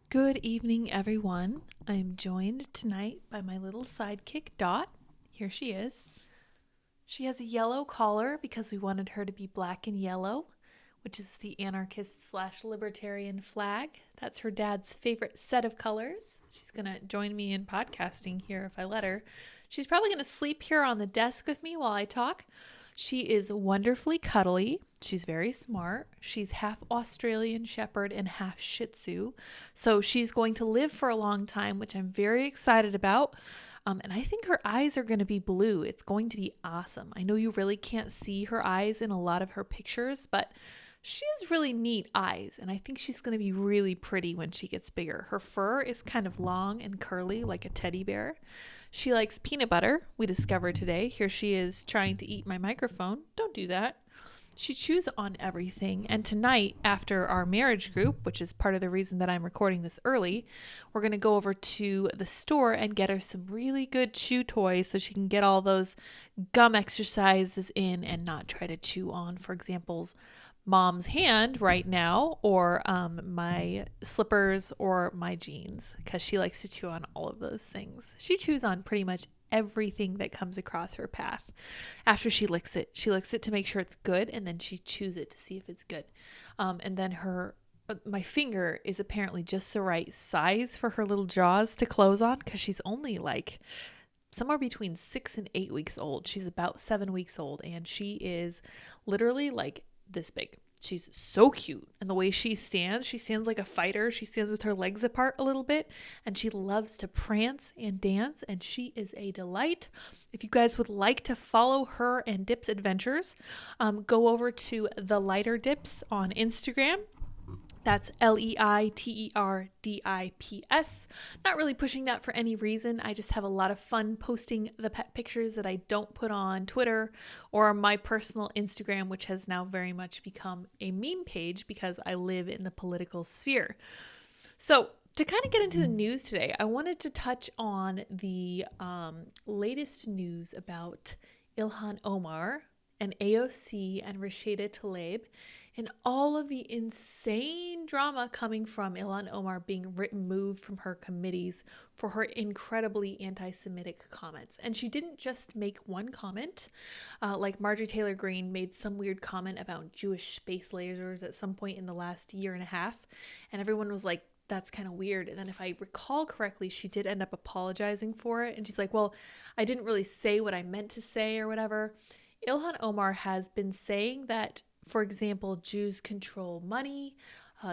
Good evening, everyone. I am joined tonight by my little sidekick, Dot. Here she is. She has a yellow collar because we wanted her to be black and yellow, which is the anarchist/libertarian flag. That's her dad's favorite set of colors. She's going to join me in podcasting here if I let her. She's probably going to sleep here on the desk with me while I talk. She is wonderfully cuddly. She's very smart. She's half Australian Shepherd and half Shih Tzu. So she's going to live for a long time, which I'm very excited about. And I think her eyes are going to be blue. It's going to be awesome. I know you really can't see her eyes in a lot of her pictures, but she has really neat eyes. And I think she's going to be really pretty when she gets bigger. Her fur is kind of long and curly like a teddy bear. She likes peanut butter, we discovered today. Here she is trying to eat my microphone. Don't do that. She chews on everything. And tonight, after our marriage group, which is part of the reason that I'm recording this early, we're going to go over to the store and get her some really good chew toys so she can get all those gum exercises in and not try to chew on, for example, Mom's hand right now, or my slippers or my jeans, because she likes to chew on all of those things. She chews on pretty much everything that comes across her path. After she licks it to make sure it's good, and then she chews it to see if it's good. And then my finger is apparently just the right size for her little jaws to close on, because she's only like somewhere between 6 and 8 weeks old. She's about 7 weeks old, and she is literally like this big. She's so cute. And the way she stands like a fighter. She stands with her legs apart a little bit, and she loves to prance and dance, and she is a delight. If you guys would like to follow her and Dip's adventures, go over to The Lighter Dips on Instagram. That's LEITERDIPS. Not really pushing that for any reason. I just have a lot of fun posting the pet pictures that I don't put on Twitter or my personal Instagram, which has now very much become a meme page because I live in the political sphere. So to kind of get into the news today, I wanted to touch on the latest news about Ilhan Omar and AOC and Rashida Tlaib, and all of the insane drama coming from Ilhan Omar being removed from her committees for her incredibly anti-Semitic comments. And she didn't just make one comment, like Marjorie Taylor Greene made some weird comment about Jewish space lasers at some point in the last year and a half, and everyone was like, that's kind of weird. And then if I recall correctly, she did end up apologizing for it. And she's like, well, I didn't really say what I meant to say or whatever. Ilhan Omar has been saying that, for example, Jews control money,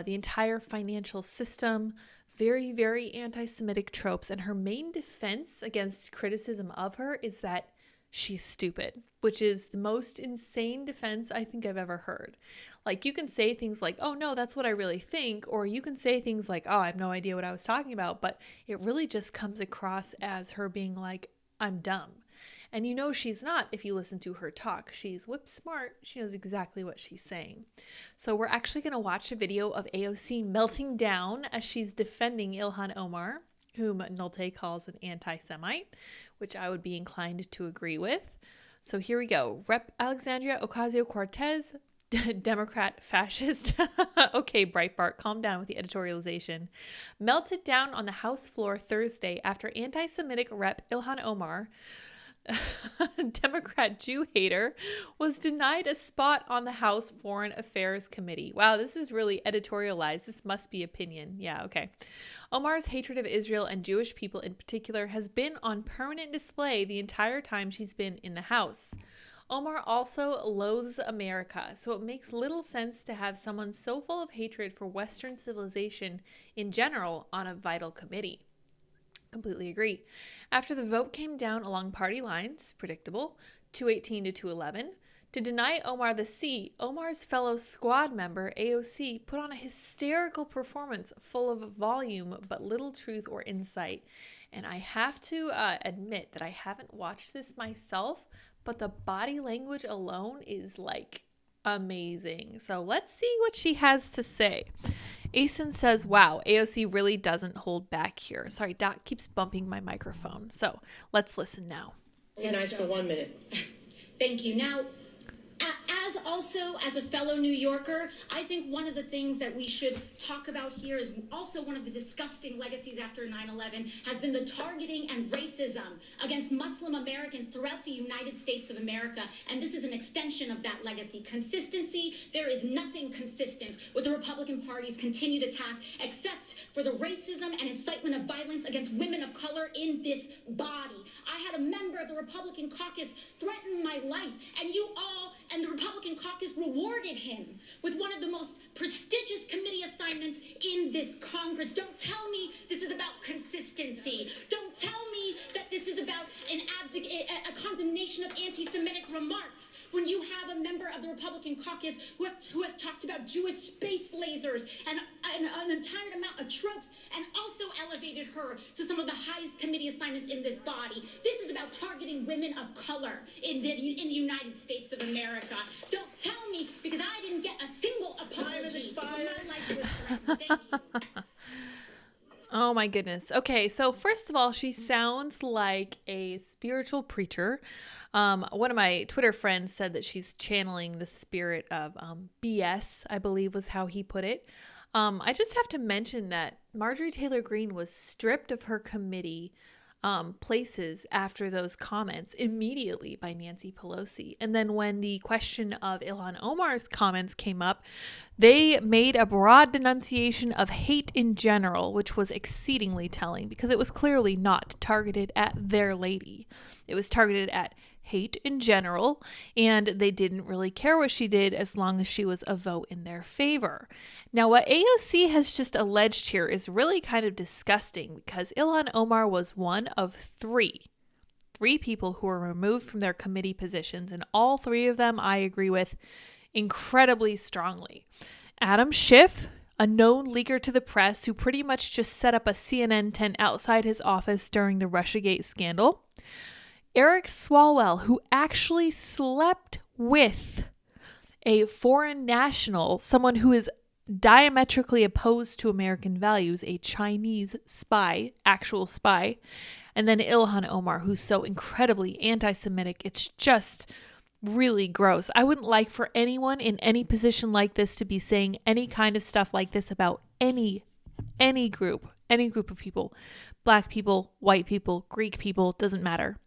the entire financial system, very, very anti-Semitic tropes. And her main defense against criticism of her is that she's stupid, which is the most insane defense I think I've ever heard. Like, you can say things like, oh, no, that's what I really think. Or you can say things like, oh, I have no idea what I was talking about. But it really just comes across as her being like, I'm dumb. And you know she's not if you listen to her talk. She's whip smart. She knows exactly what she's saying. So we're actually going to watch a video of AOC melting down as she's defending Ilhan Omar, whom Nolte calls an anti-Semite, which I would be inclined to agree with. So here we go. Rep. Alexandria Ocasio-Cortez, Democrat fascist. Okay, Breitbart, calm down with the editorialization. Melted down on the House floor Thursday after anti-Semitic Rep. Ilhan Omar, Democrat Jew hater, was denied a spot on the House Foreign Affairs Committee. Wow, this is really editorialized. This must be opinion. Yeah, okay. Omar's hatred of Israel and Jewish people in particular has been on permanent display the entire time she's been in the House. Omar also loathes America, so it makes little sense to have someone so full of hatred for Western civilization in general on a vital committee. Completely agree. After the vote came down along party lines, predictable, 218 to 211, to deny Omar the seat, Omar's fellow squad member, AOC, put on a hysterical performance full of volume but little truth or insight. And I have to admit that I haven't watched this myself, but the body language alone is like amazing. So let's see what she has to say. Asen says, wow, AOC really doesn't hold back here. Sorry, Dot keeps bumping my microphone. So let's listen now. Be nice for 1 minute. Thank you. Now, as As a fellow New Yorker, I think one of the things that we should talk about here is also one of the disgusting legacies after 9/11 has been the targeting and racism against Muslim Americans throughout the United States of America. And this is an extension of that legacy. Consistency, there is nothing consistent with the Republican Party's continued attack except for the racism and incitement of violence against women of color in this body. I had a member of the Republican caucus threaten my life, and you all and the Republican caucus rewarded him with one of the most prestigious committee assignments in this Congress. Don't tell me this is about consistency. Don't tell me that this is about a condemnation of anti-Semitic remarks when you have a member of the Republican caucus who has talked about Jewish space lasers and an entire amount of tropes and also elevated her to some of the highest committee assignments in this body. This is about targeting women of color in the United States of America. Don't tell me, because I didn't get a single apology. My life was threatened. Thank you. Oh my goodness. Okay, so first of all, she sounds like a spiritual preacher. One of my Twitter friends said that she's channeling the spirit of BS, I believe was how he put it. I just have to mention that Marjorie Taylor Greene was stripped of her committee places after those comments immediately by Nancy Pelosi. And then when the question of Ilhan Omar's comments came up, they made a broad denunciation of hate in general, which was exceedingly telling because it was clearly not targeted at their lady. It was targeted at hate in general, and they didn't really care what she did as long as she was a vote in their favor. Now, what AOC has just alleged here is really kind of disgusting because Ilhan Omar was one of three people who were removed from their committee positions, and all three of them I agree with incredibly strongly. Adam Schiff, a known leaker to the press who pretty much just set up a CNN tent outside his office during the Russiagate scandal. Eric Swalwell, who actually slept with a foreign national, someone who is diametrically opposed to American values, a Chinese spy, actual spy, and then Ilhan Omar, who's so incredibly anti-Semitic. It's just really gross. I wouldn't like for anyone in any position like this to be saying any kind of stuff like this about any group of people, Black people, white people, Greek people, doesn't matter.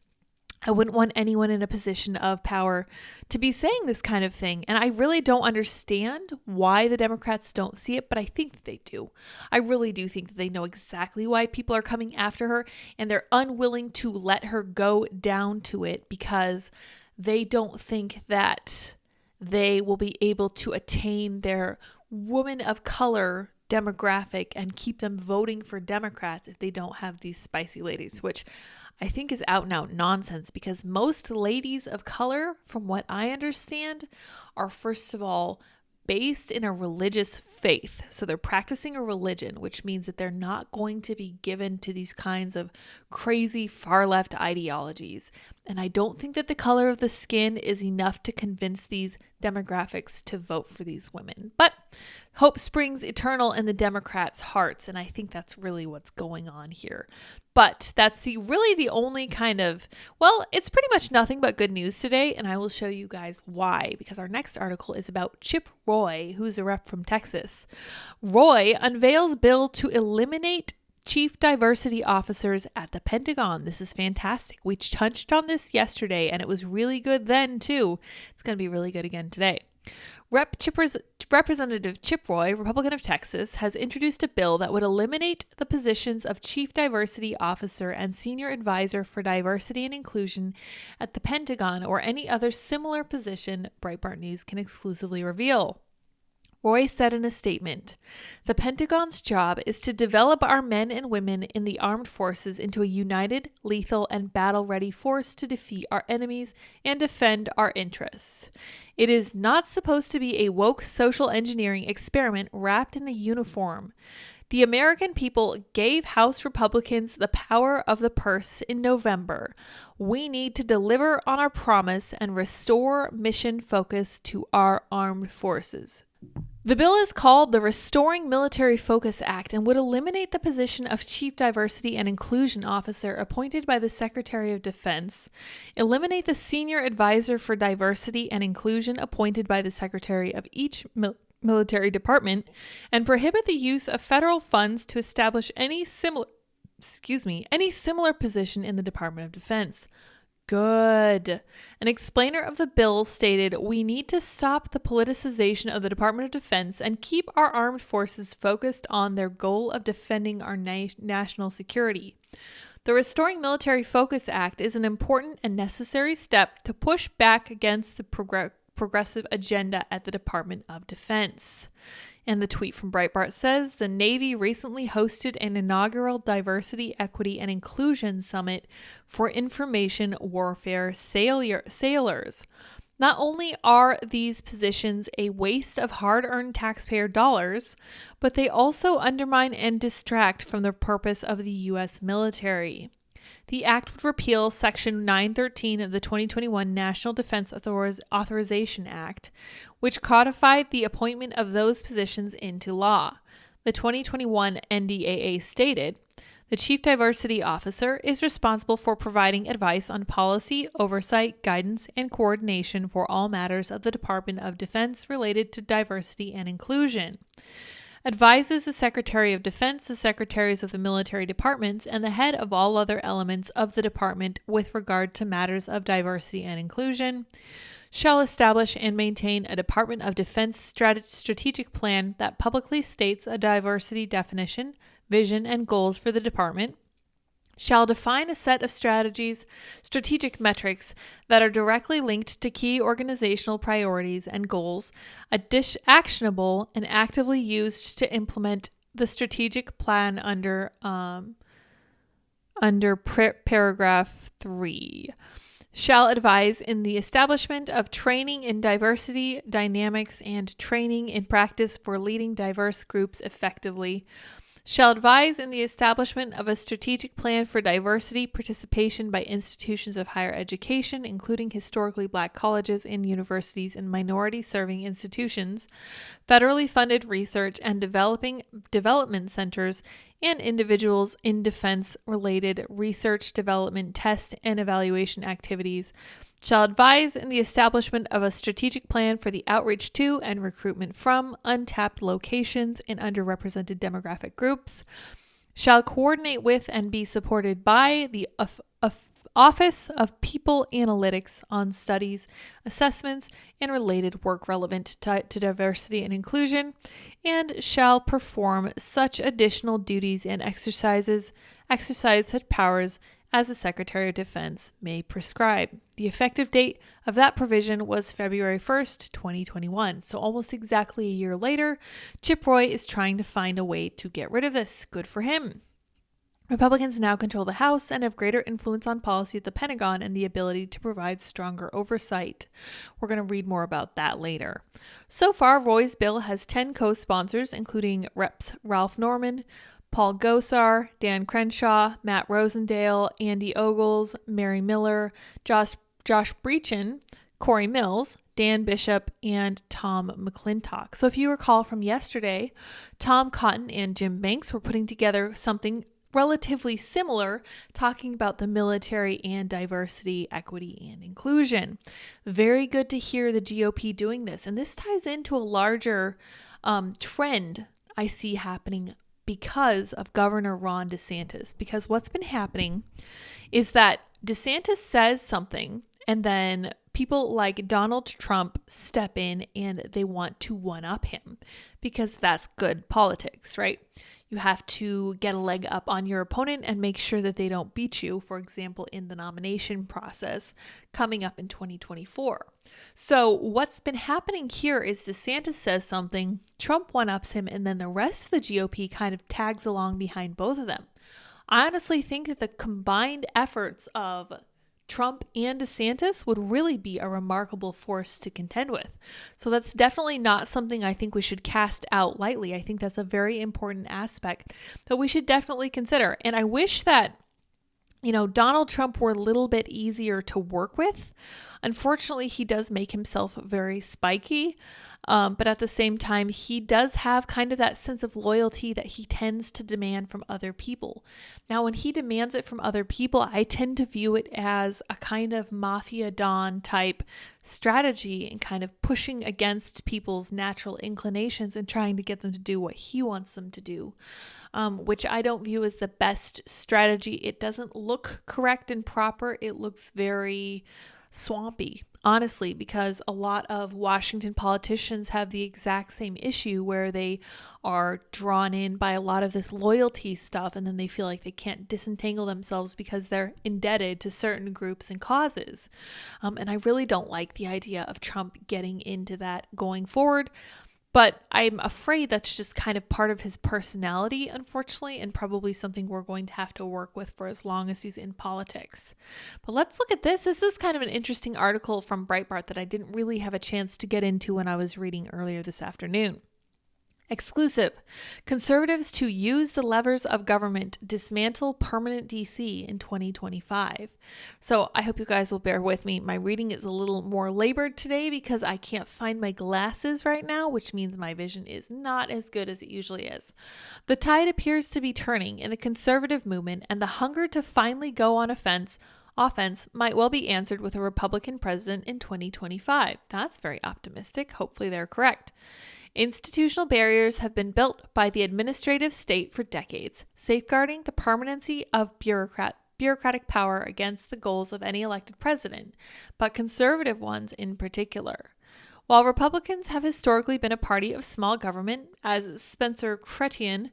I wouldn't want anyone in a position of power to be saying this kind of thing. And I really don't understand why the Democrats don't see it, but I think that they do. I really do think that they know exactly why people are coming after her, and they're unwilling to let her go down to it because they don't think that they will be able to attain their woman of color demographic and keep them voting for Democrats if they don't have these spicy ladies, which I think is out and out nonsense because most ladies of color, from what I understand, are first of all based in a religious faith. So they're practicing a religion, which means that they're not going to be given to these kinds of crazy far left ideologies. And I don't think that the color of the skin is enough to convince these demographics to vote for these women. But hope springs eternal in the Democrats' hearts, and I think that's really what's going on here. But that's really the only kind of, well, it's pretty much nothing but good news today, and I will show you guys why, because our next article is about Chip Roy, who's a rep from Texas. Roy unveils bill to eliminate chief diversity officers at the Pentagon. This is fantastic. We touched on this yesterday, and it was really good then, too. It's going to be really good again today. Representative Chip Roy, Republican of Texas, has introduced a bill that would eliminate the positions of Chief Diversity Officer and Senior Advisor for Diversity and Inclusion at the Pentagon or any other similar position, Breitbart News can exclusively reveal. Roy said in a statement, "The Pentagon's job is to develop our men and women in the armed forces into a united, lethal, and battle-ready force to defeat our enemies and defend our interests. It is not supposed to be a woke social engineering experiment wrapped in a uniform. The American people gave House Republicans the power of the purse in November. We need to deliver on our promise and restore mission focus to our armed forces." The bill is called the Restoring Military Focus Act and would eliminate the position of Chief Diversity and Inclusion Officer appointed by the Secretary of Defense, eliminate the Senior Advisor for Diversity and Inclusion appointed by the Secretary of each military department, and prohibit the use of federal funds to establish any similar position in the Department of Defense. Good. An explainer of the bill stated, "We need to stop the politicization of the Department of Defense and keep our armed forces focused on their goal of defending our national security. The Restoring Military Focus Act is an important and necessary step to push back against the progressive agenda at the Department of Defense." And the tweet from Breitbart says, "The Navy recently hosted an inaugural Diversity, Equity, and Inclusion Summit for information warfare sailors. Not only are these positions a waste of hard-earned taxpayer dollars, but they also undermine and distract from the purpose of the U.S. military." The act would repeal Section 913 of the 2021 National Defense Authorization Act, which codified the appointment of those positions into law. The 2021 NDAA stated, "The Chief Diversity Officer is responsible for providing advice on policy, oversight, guidance, and coordination for all matters of the Department of Defense related to diversity and inclusion. Advises the Secretary of Defense, the Secretaries of the military departments, and the head of all other elements of the department with regard to matters of diversity and inclusion. Shall establish and maintain a Department of Defense strategic plan that publicly states a diversity definition, vision, and goals for the department. Shall define a set of strategic metrics that are directly linked to key organizational priorities and goals, actionable and actively used to implement the strategic plan under paragraph 3. Shall advise in the establishment of training in diversity dynamics and training in practice for leading diverse groups effectively. Shall advise in the establishment of a strategic plan for diversity participation by institutions of higher education, including historically Black colleges and universities and minority-serving institutions, federally funded research and development centers, and individuals in defense-related research, development, test, and evaluation activities. Shall advise in the establishment of a strategic plan for the outreach to and recruitment from untapped locations in underrepresented demographic groups. Shall coordinate with and be supported by the Office of People Analytics on studies, assessments, and related work relevant to diversity and inclusion, and shall perform such additional duties and exercise such powers as the Secretary of Defense may prescribe." The effective date of that provision was February 1st, 2021. So almost exactly a year later, Chip Roy is trying to find a way to get rid of this. Good for him. Republicans now control the House and have greater influence on policy at the Pentagon and the ability to provide stronger oversight. We're going to read more about that later. So far, Roy's bill has 10 co-sponsors, including Reps Ralph Norman, Paul Gosar, Dan Crenshaw, Matt Rosendale, Andy Ogles, Mary Miller, Josh Breachin, Corey Mills, Dan Bishop, and Tom McClintock. So if you recall from yesterday, Tom Cotton and Jim Banks were putting together something relatively similar, talking about the military and diversity, equity, and inclusion. Very good to hear the GOP doing this. And this ties into a larger trend I see happening because of Governor Ron DeSantis. Because what's been happening is that DeSantis says something and then people like Donald Trump step in and they want to one-up him because that's good politics, right? You have to get a leg up on your opponent and make sure that they don't beat you, for example, in the nomination process coming up in 2024. So what's been happening here is DeSantis says something, Trump one-ups him, and then the rest of the GOP kind of tags along behind both of them. I honestly think that the combined efforts of Trump and DeSantis would really be a remarkable force to contend with. So that's definitely not something I think we should cast out lightly. I think that's a very important aspect that we should definitely consider. And I wish that Donald Trump were a little bit easier to work with. Unfortunately, he does make himself very spiky. But at the same time, he does have kind of that sense of loyalty that he tends to demand from other people. Now, when he demands it from other people, I tend to view it as a kind of mafia don type strategy and kind of pushing against people's natural inclinations and trying to get them to do what he wants them to do, which I don't view as the best strategy. It doesn't look correct and proper. It looks very swampy, honestly, because a lot of Washington politicians have the exact same issue where they are drawn in by a lot of this loyalty stuff, and then they feel like they can't disentangle themselves because they're indebted to certain groups and causes. And I really don't like the idea of Trump getting into that going forward. But I'm afraid that's just kind of part of his personality, unfortunately, and probably something we're going to have to work with for as long as he's in politics. But let's look at this. This is kind of an interesting article from Breitbart that I didn't really have a chance to get into when I was reading earlier this afternoon. Exclusive. Conservatives to use the levers of government dismantle permanent DC in 2025. So I hope you guys will bear with me. My reading is a little more labored today because I can't find my glasses right now, which means my vision is not as good as it usually is. The tide appears to be turning in the conservative movement, and the hunger to finally go on offense might well be answered with a Republican president in 2025. That's very optimistic. Hopefully they're correct. Institutional barriers have been built by the administrative state for decades, safeguarding the permanency of bureaucratic power against the goals of any elected president, but conservative ones in particular. While Republicans have historically been a party of small government, as Spencer Chrétien,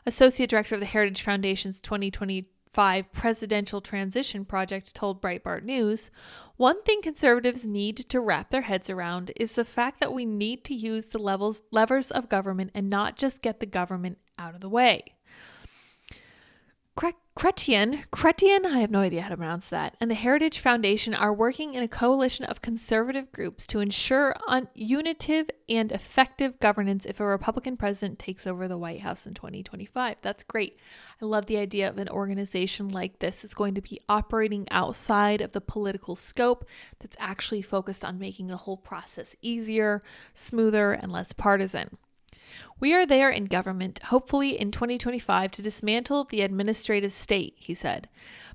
Associate Director of the Heritage Foundation's 2025 Presidential Transition Project, told Breitbart News, one thing conservatives need to wrap their heads around is the fact that we need to use the levers of government and not just get the government out of the way. Chrétien, I have no idea how to pronounce that, and the Heritage Foundation are working in a coalition of conservative groups to ensure unitive and effective governance if a Republican president takes over the White House in 2025. That's great. I love the idea of an organization like this. It's going to be operating outside of the political scope that's actually focused on making the whole process easier, smoother, and less partisan. We are there in government, hopefully in 2025, to dismantle the administrative state, he said.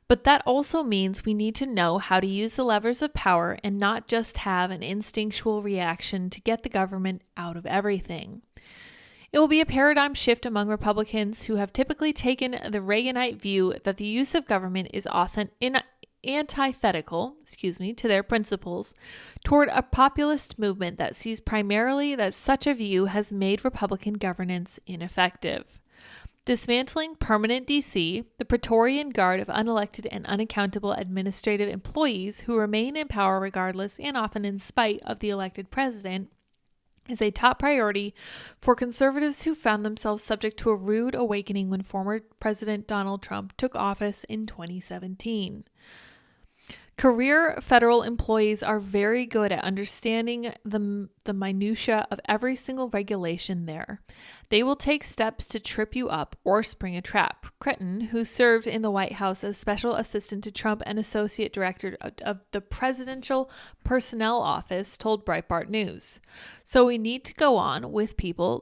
But that also means we need to know how to use the levers of power and not just have an instinctual reaction to get the government out of everything. It will be a paradigm shift among Republicans who have typically taken the Reaganite view that the use of government is antithetical to their principles, toward a populist movement that sees primarily that such a view has made Republican governance ineffective. Dismantling permanent DC, the Praetorian Guard of unelected and unaccountable administrative employees who remain in power regardless and often in spite of the elected president, is a top priority for conservatives who found themselves subject to a rude awakening when former President Donald Trump took office in 2017. Career federal employees are very good at understanding the minutia of every single regulation there. They will take steps to trip you up or spring a trap. Chrétien, who served in the White House as special assistant to Trump and associate director of the Presidential Personnel Office, told Breitbart News. So we need to go on with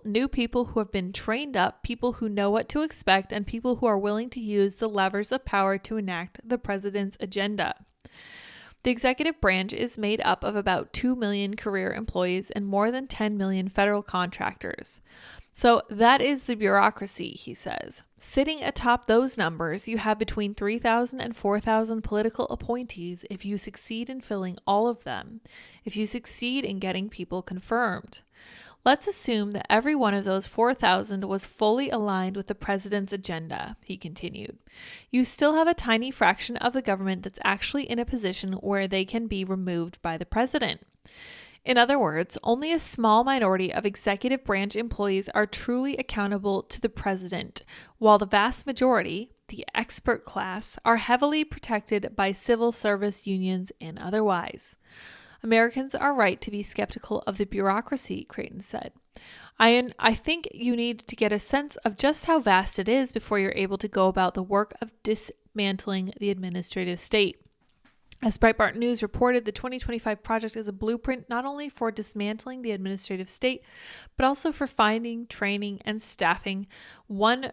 new people who have been trained up, people who know what to expect, and people who are willing to use the levers of power to enact the president's agenda. The executive branch is made up of about 2 million career employees and more than 10 million federal contractors. So that is the bureaucracy, he says. Sitting atop those numbers, you have between 3,000 and 4,000 political appointees if you succeed in filling all of them, if you succeed in getting people confirmed. Let's assume that every one of those 4,000 was fully aligned with the president's agenda, he continued. You still have a tiny fraction of the government that's actually in a position where they can be removed by the president. In other words, only a small minority of executive branch employees are truly accountable to the president, while the vast majority, the expert class, are heavily protected by civil service unions and otherwise. Americans are right to be skeptical of the bureaucracy, Chrétien said. I think you need to get a sense of just how vast it is before you're able to go about the work of dismantling the administrative state. As Breitbart News reported, the 2025 project is a blueprint not only for dismantling the administrative state, but also for finding, training, and staffing one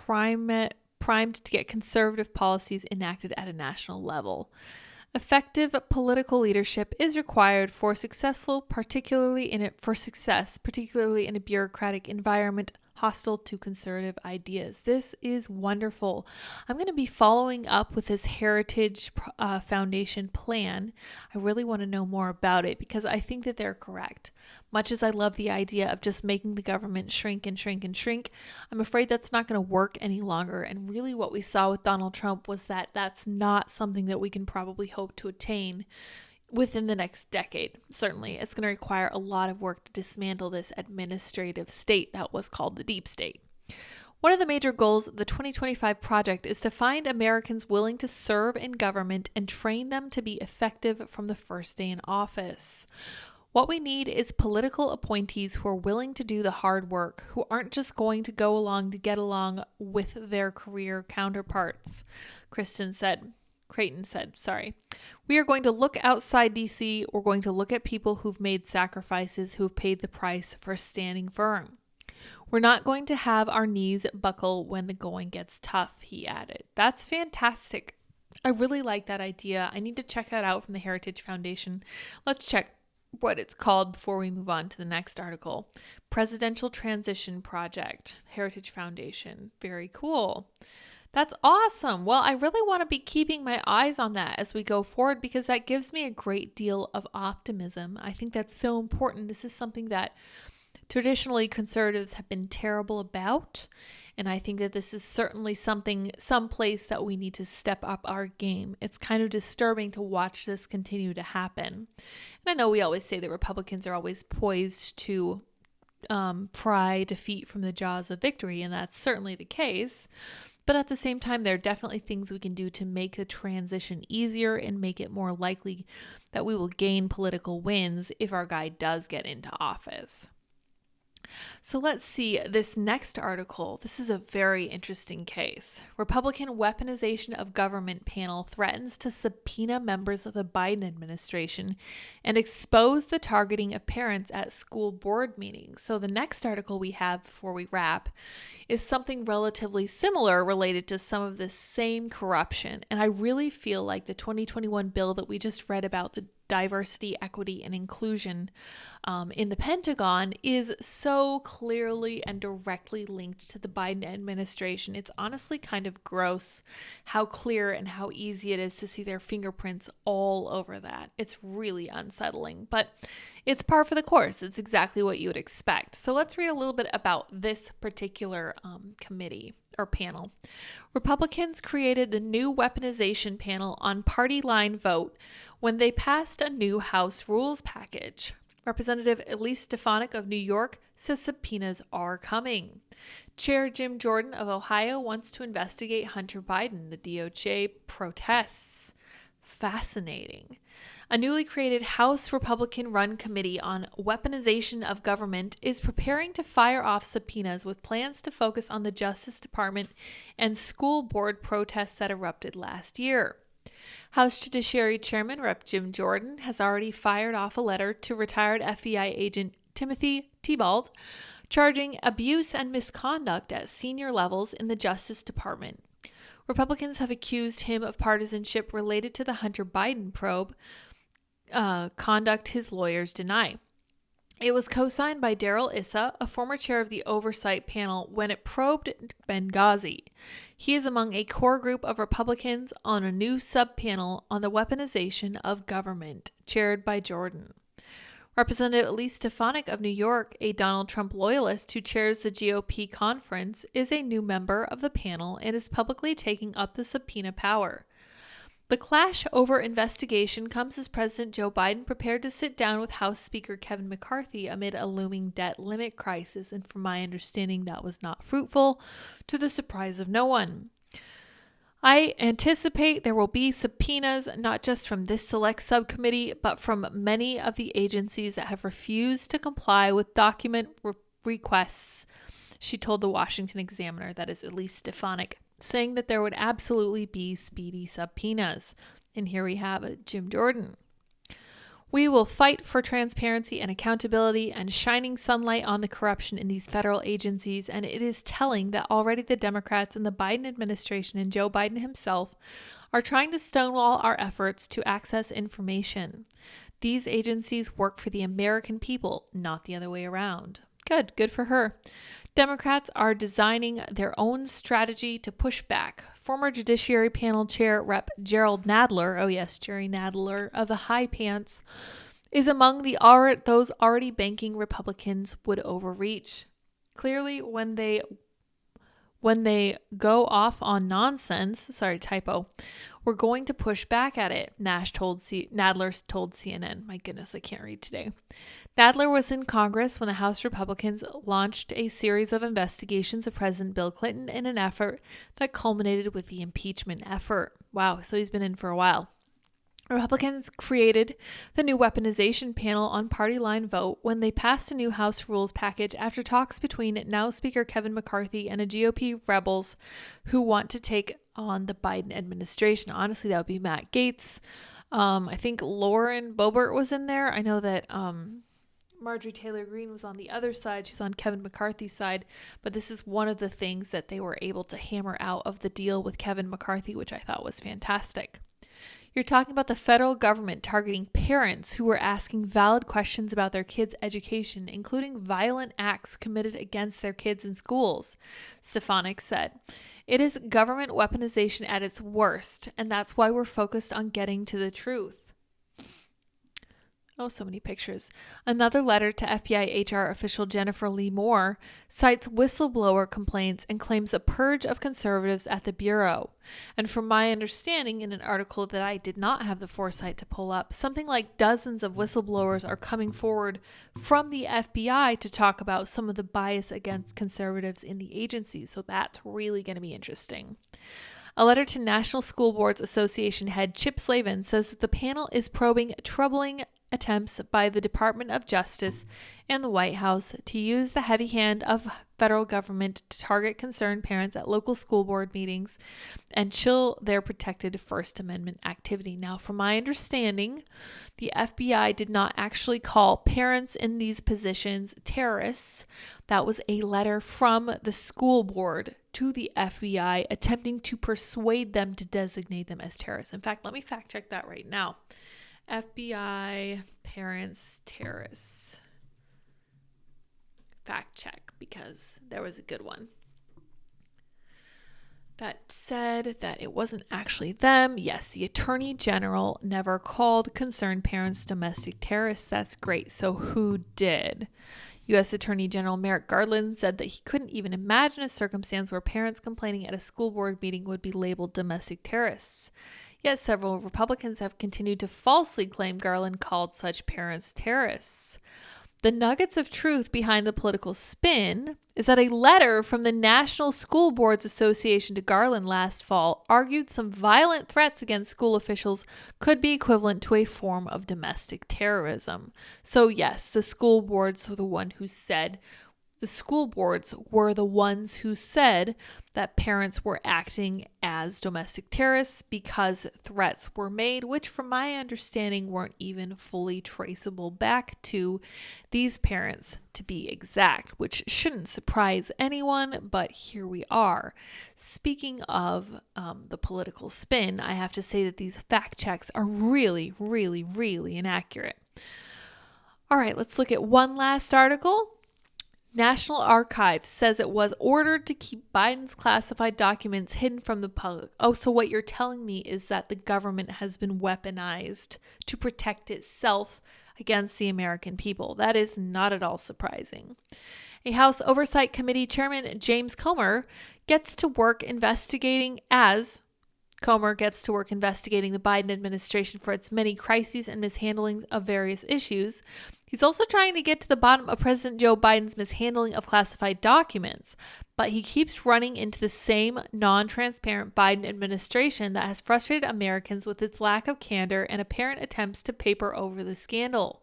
primed to get conservative policies enacted at a national level. Effective political leadership is required for success, particularly in a bureaucratic environment hostile to conservative ideas. This is wonderful. I'm going to be following up with this Heritage Foundation plan. I really want to know more about it because I think that they're correct. Much as I love the idea of just making the government shrink and shrink and shrink, I'm afraid that's not going to work any longer. And really what we saw with Donald Trump was that that's not something that we can probably hope to attain within the next decade. Certainly, it's going to require a lot of work to dismantle this administrative state that was called the deep state. One of the major goals of the 2025 project is to find Americans willing to serve in government and train them to be effective from the first day in office. What we need is political appointees who are willing to do the hard work, who aren't just going to go along to get along with their career counterparts. Creighton said, we are going to look outside DC. We're going to look at people who've made sacrifices, who've paid the price for standing firm. We're not going to have our knees buckle when the going gets tough, he added. That's fantastic. I really like that idea. I need to check that out from the Heritage Foundation. Let's check what it's called before we move on to the next article. Presidential Transition Project, Heritage Foundation. Very cool. That's awesome. Well, I really want to be keeping my eyes on that as we go forward because that gives me a great deal of optimism. I think that's so important. This is something that traditionally conservatives have been terrible about. And I think that this is certainly some place that we need to step up our game. It's kind of disturbing to watch this continue to happen. And I know we always say that Republicans are always poised to pry defeat from the jaws of victory, and that's certainly the case. But at the same time, there are definitely things we can do to make the transition easier and make it more likely that we will gain political wins if our guy does get into office. So let's see this next article. This is a very interesting case. Republican Weaponization of Government panel threatens to subpoena members of the Biden administration and expose the targeting of parents at school board meetings. So the next article we have before we wrap is something relatively similar related to some of this same corruption. And I really feel like the 2021 bill that we just read about, the diversity, equity, and inclusion in the Pentagon, is so clearly and directly linked to the Biden administration. It's honestly kind of gross how clear and how easy it is to see their fingerprints all over that. It's really unsettling, but it's par for the course. It's exactly what you would expect. So let's read a little bit about this particular committee or panel. Republicans created the new weaponization panel on party line vote when they passed a new House rules package. Representative Elise Stefanik of New York says subpoenas are coming. Chair Jim Jordan of Ohio wants to investigate Hunter Biden. The DOJ protests. Fascinating. A newly created House Republican-run committee on weaponization of government is preparing to fire off subpoenas with plans to focus on the Justice Department and school board protests that erupted last year. House Judiciary Chairman Rep. Jim Jordan has already fired off a letter to retired FBI agent Timothy Thibault, charging abuse and misconduct at senior levels in the Justice Department. Republicans have accused him of partisanship related to the Hunter Biden probe, conduct his lawyers deny. It was co-signed by Darrell Issa, a former chair of the oversight panel, when it probed Benghazi. He is among a core group of Republicans on a new sub-panel on the weaponization of government, chaired by Jordan. Representative Elise Stefanik of New York, a Donald Trump loyalist who chairs the GOP conference, is a new member of the panel and is publicly taking up the subpoena power. The clash over investigation comes as President Joe Biden prepared to sit down with House Speaker Kevin McCarthy amid a looming debt limit crisis, and from my understanding, that was not fruitful, to the surprise of no one. I anticipate there will be subpoenas not just from this select subcommittee, but from many of the agencies that have refused to comply with document requests, she told the Washington Examiner. That is Elise Stefanik. saying that there would absolutely be speedy subpoenas. And here we have Jim Jordan. We will fight for transparency and accountability and shining sunlight on the corruption in these federal agencies. And it is telling that already the Democrats and the Biden administration and Joe Biden himself are trying to stonewall our efforts to access information. These agencies work for the American people, not the other way around. Good for her. Democrats are designing their own strategy to push back. Former Judiciary Panel Chair Rep. Gerald Nadler, oh yes, Jerry Nadler of the High Pants, is among those already banking Republicans would overreach. Clearly, when they go off on nonsense, sorry, typo, we're going to push back at it, Nadler told CNN. My goodness, I can't read today. Nadler was in Congress when the House Republicans launched a series of investigations of President Bill Clinton in an effort that culminated with the impeachment effort. Wow, so he's been in for a while. Republicans created the new Weaponization panel on party line vote when they passed a new House rules package after talks between now Speaker Kevin McCarthy and a GOP rebels who want to take on the Biden administration. Honestly, that would be Matt Gaetz. I think Lauren Boebert was in there. I know that Marjorie Taylor Greene was on the other side. She's on Kevin McCarthy's side. But this is one of the things that they were able to hammer out of the deal with Kevin McCarthy, which I thought was fantastic. You're talking about the federal government targeting parents who were asking valid questions about their kids' education, including violent acts committed against their kids in schools, Stefanik said. It is government weaponization at its worst, and that's why we're focused on getting to the truth. Oh, so many pictures. Another letter to FBI HR official Jennifer Lee Moore cites whistleblower complaints and claims a purge of conservatives at the Bureau. And from my understanding, in an article that I did not have the foresight to pull up, something like dozens of whistleblowers are coming forward from the FBI to talk about some of the bias against conservatives in the agency. So that's really going to be interesting. A letter to National School Boards Association head Chip Slavin says that the panel is probing troubling attempts by the Department of Justice and the White House to use the heavy hand of federal government to target concerned parents at local school board meetings and chill their protected First Amendment activity. Now, from my understanding, the FBI did not actually call parents in these positions terrorists. That was a letter from the school board to the FBI attempting to persuade them to designate them as terrorists. In fact, let me fact check that right now. FBI parents terrorists. Fact check, because there was a good one that said that it wasn't actually them. Yes, the Attorney General never called concerned parents domestic terrorists. That's great. So who did? U.S. Attorney General Merrick Garland said that he couldn't even imagine a circumstance where parents complaining at a school board meeting would be labeled domestic terrorists. Yet several Republicans have continued to falsely claim Garland called such parents terrorists. The nuggets of truth behind the political spin is that a letter from the National School Boards Association to Garland last fall argued some violent threats against school officials could be equivalent to a form of domestic terrorism. So yes, the school boards were the ones who said that parents were acting as domestic terrorists because threats were made, which from my understanding weren't even fully traceable back to these parents, to be exact, which shouldn't surprise anyone, but here we are. Speaking of the political spin, I have to say that these fact checks are really, really, really inaccurate. All right, let's look at one last article. National Archives says it was ordered to keep Biden's classified documents hidden from the public. Oh, so what you're telling me is that the government has been weaponized to protect itself against the American people. That is not at all surprising. A House Oversight Committee Chairman James Comer gets to work investigating the Biden administration for its many crises and mishandlings of various issues. He's also trying to get to the bottom of President Joe Biden's mishandling of classified documents, but he keeps running into the same non-transparent Biden administration that has frustrated Americans with its lack of candor and apparent attempts to paper over the scandal.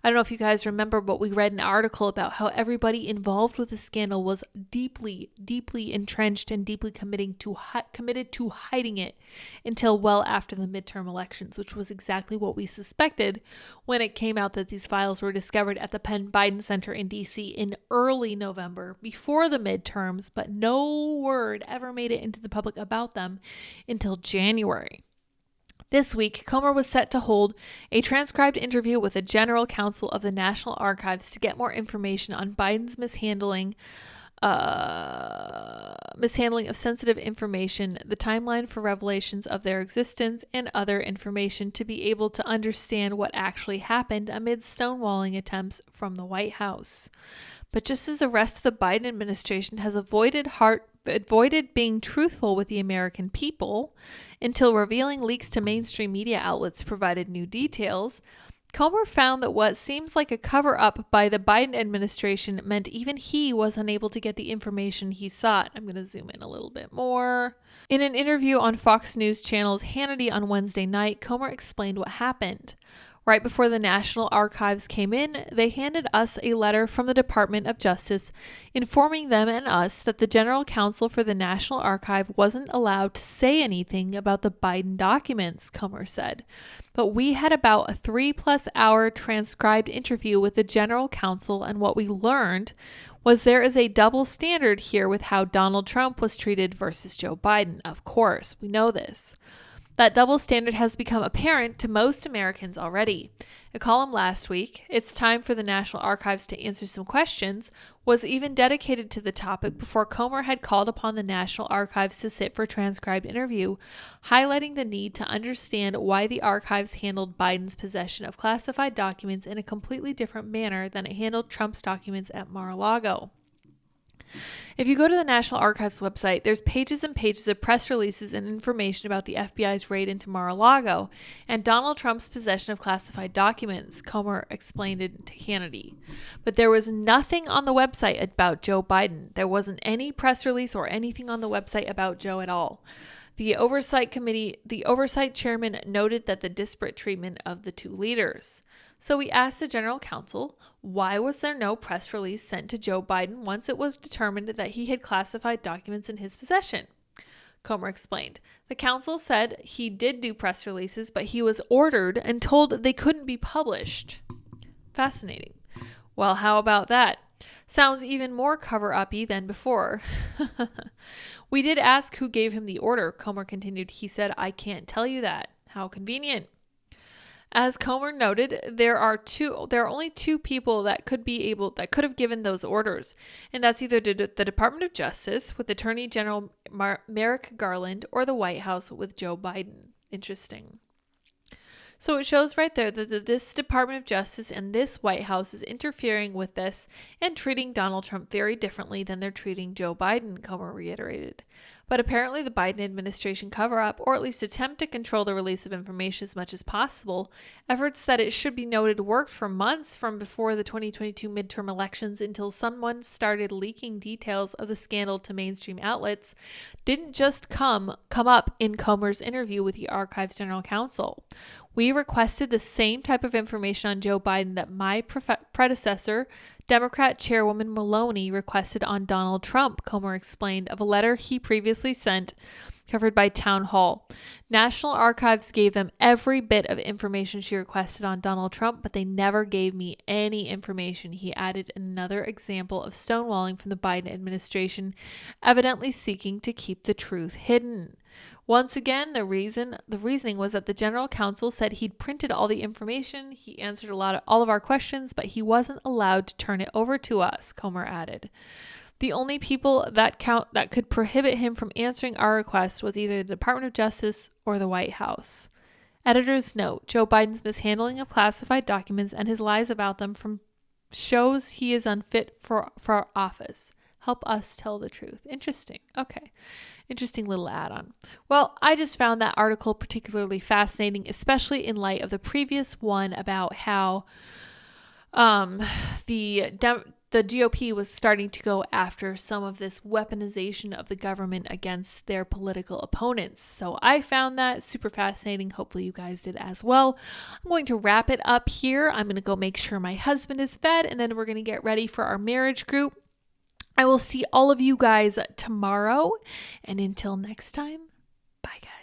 I don't know if you guys remember, but we read an article about how everybody involved with the scandal was deeply, deeply entrenched and deeply committed to hiding it until well after the midterm elections, which was exactly what we suspected when it came out that these files were discovered at the Penn Biden Center in D.C. in early November, before the midterms, but no word ever made it into the public about them until January. This week, Comer was set to hold a transcribed interview with the General Counsel of the National Archives to get more information on Biden's mishandling of sensitive information, the timeline for revelations of their existence, and other information to be able to understand what actually happened amid stonewalling attempts from the White House. But just as the rest of the Biden administration has avoided being truthful with the American people until revealing leaks to mainstream media outlets provided new details, Comer found that what seems like a cover-up by the Biden administration meant even he was unable to get the information he sought. I'm going to zoom in a little bit more. In an interview on Fox News Channel's Hannity on Wednesday night, Comer explained what happened. Right before the National Archives came in, they handed us a letter from the Department of Justice informing them and us that the General Counsel for the National Archive wasn't allowed to say anything about the Biden documents, Comer said. But we had about a 3+ hour transcribed interview with the General Counsel, and what we learned was there is a double standard here with how Donald Trump was treated versus Joe Biden. Of course, we know this. That double standard has become apparent to most Americans already. A column last week, "It's time for the National Archives to answer some questions," was even dedicated to the topic before Comer had called upon the National Archives to sit for a transcribed interview, highlighting the need to understand why the archives handled Biden's possession of classified documents in a completely different manner than it handled Trump's documents at Mar-a-Lago. If you go to the National Archives website, there's pages and pages of press releases and information about the FBI's raid into Mar-a-Lago and Donald Trump's possession of classified documents, Comer explained it to Hannity. But there was nothing on the website about Joe Biden. There wasn't any press release or anything on the website about Joe at all. The oversight chairman noted that the disparate treatment of the two leaders. So we asked the General Counsel, why was there no press release sent to Joe Biden once it was determined that he had classified documents in his possession? Comer explained. The counsel said he did do press releases, but he was ordered and told they couldn't be published. Fascinating. Well, how about that? Sounds even more cover-uppy than before. We did ask who gave him the order, Comer continued. He said, I can't tell you that. How convenient. As Comer noted, there are only two people that could have given those orders, and that's either the Department of Justice with Attorney General Merrick Garland or the White House with Joe Biden. Interesting. So it shows right there that this Department of Justice and this White House is interfering with this and treating Donald Trump very differently than they're treating Joe Biden, Comer reiterated. But apparently the Biden administration cover-up, or at least attempt to control the release of information as much as possible, efforts that it should be noted worked for months from before the 2022 midterm elections until someone started leaking details of the scandal to mainstream outlets, didn't just come up in Comer's interview with the Archives General Counsel. We requested the same type of information on Joe Biden that my predecessor, Democrat Chairwoman Maloney, requested on Donald Trump, Comer explained, of a letter he previously sent, covered by Town Hall. National Archives gave them every bit of information she requested on Donald Trump, but they never gave me any information. He added another example of stonewalling from the Biden administration, evidently seeking to keep the truth hidden. Once again, the reasoning was that the General Counsel said he'd printed all the information, he answered all of our questions, but he wasn't allowed to turn it over to us, Comer added. The only people that could prohibit him from answering our request was either the Department of Justice or the White House. Editor's note, Joe Biden's mishandling of classified documents and his lies about them shows he is unfit for our office. Help us tell the truth. Interesting. Okay. Interesting little add-on. Well, I just found that article particularly fascinating, especially in light of the previous one about how the the GOP was starting to go after some of this weaponization of the government against their political opponents. So I found that super fascinating. Hopefully you guys did as well. I'm going to wrap it up here. I'm going to go make sure my husband is fed, and then we're going to get ready for our marriage group. I will see all of you guys tomorrow. And until next time, bye guys.